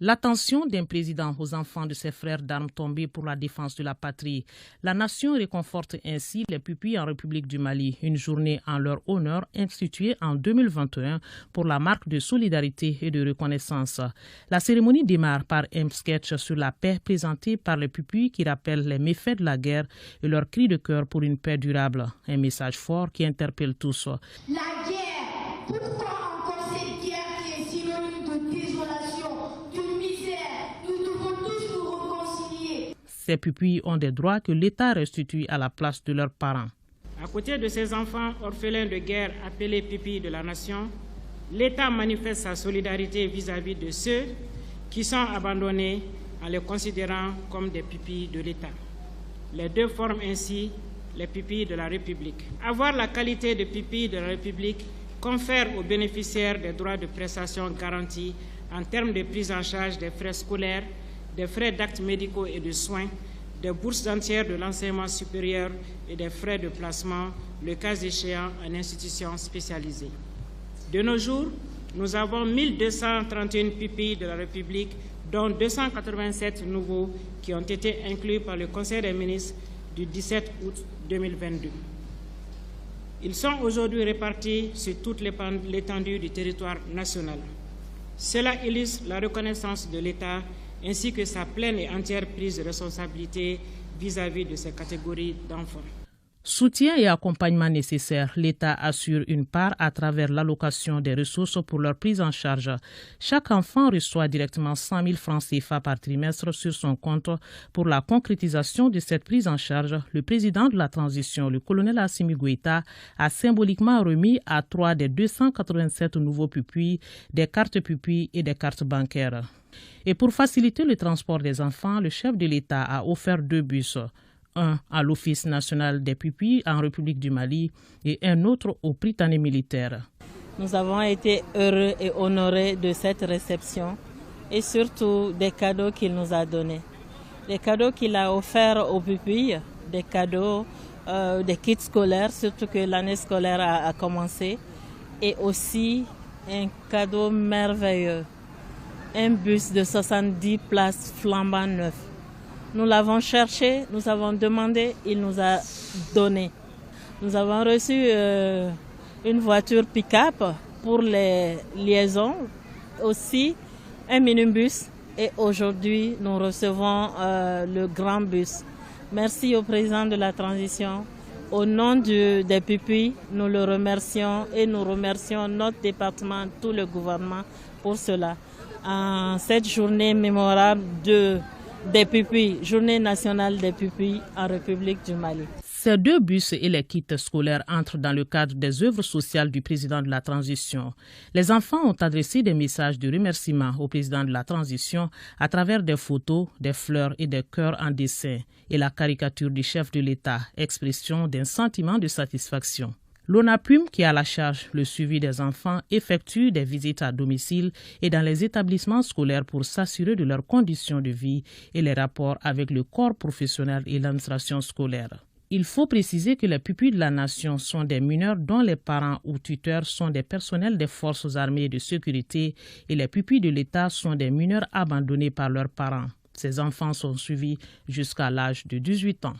L'attention d'un président aux enfants de ses frères d'armes tombés pour la défense de la patrie. La nation réconforte ainsi les pupilles en République du Mali, une journée en leur honneur instituée en 2021 pour la marque de solidarité et de reconnaissance. La cérémonie démarre par un sketch sur la paix présenté par les pupilles qui rappellent les méfaits de la guerre et leur cri de cœur pour une paix durable. Un message fort qui interpelle tous. La guerre, pourquoi encore cette guerre qui est synonyme de désolation, de misère? Nous devons tous nous réconcilier. Ces pupilles ont des droits que l'État restitue à la place de leurs parents. À côté de ces enfants orphelins de guerre appelés pupilles de la nation, l'État manifeste sa solidarité vis-à-vis de ceux qui sont abandonnés en les considérant comme des pupilles de l'État. Les deux forment ainsi les pupilles de la République. Avoir la qualité de pupille de la République confère aux bénéficiaires des droits de prestations garantis en termes de prise en charge des frais scolaires, des frais d'actes médicaux et de soins, des bourses entières de l'enseignement supérieur et des frais de placement, le cas échéant en institutions spécialisées. De nos jours, nous avons 1231 pupilles de la République, dont 287 nouveaux qui ont été inclus par le Conseil des ministres du 17 août 2022. Ils sont aujourd'hui répartis sur toute l'étendue du territoire national. Cela illustre la reconnaissance de l'État ainsi que sa pleine et entière prise de responsabilité vis-à-vis de ces catégories d'enfants. Soutien et accompagnement nécessaires, l'État assure une part à travers l'allocation des ressources pour leur prise en charge. Chaque enfant reçoit directement 100 000 francs CFA par trimestre sur son compte. Pour la concrétisation de cette prise en charge, le président de la transition, le colonel Assimi Goïta, a symboliquement remis à 3 des 287 nouveaux pupilles des cartes pupilles et des cartes bancaires. Et pour faciliter le transport des enfants, le chef de l'État a offert 2 bus. Un à l'Office national des pupilles en République du Mali et un autre au Prytanée militaire. Nous avons été heureux et honorés de cette réception et surtout des cadeaux qu'il nous a donnés. Les cadeaux qu'il a offerts aux pupilles, des cadeaux, des kits scolaires, surtout que l'année scolaire a commencé, et aussi un cadeau merveilleux, un bus de 70 places flambant neuf. Nous l'avons cherché, nous avons demandé, il nous a donné. Nous avons reçu une voiture pick-up pour les liaisons, aussi un minibus et aujourd'hui nous recevons le grand bus. Merci au président de la transition. Au nom des pupilles, nous le remercions et nous remercions notre département, tout le gouvernement pour cela. En cette journée mémorable des pupilles, Journée nationale des pupilles en République du Mali. Ces 2 bus et les kits scolaires entrent dans le cadre des œuvres sociales du président de la transition. Les enfants ont adressé des messages de remerciement au président de la transition à travers des photos, des fleurs et des cœurs en dessin et la caricature du chef de l'État, expression d'un sentiment de satisfaction. L'ONAPUM, qui a la charge le suivi des enfants, effectue des visites à domicile et dans les établissements scolaires pour s'assurer de leurs conditions de vie et les rapports avec le corps professionnel et l'administration scolaire. Il faut préciser que les pupilles de la nation sont des mineurs dont les parents ou tuteurs sont des personnels des forces armées et de sécurité et les pupilles de l'État sont des mineurs abandonnés par leurs parents. Ces enfants sont suivis jusqu'à l'âge de 18 ans.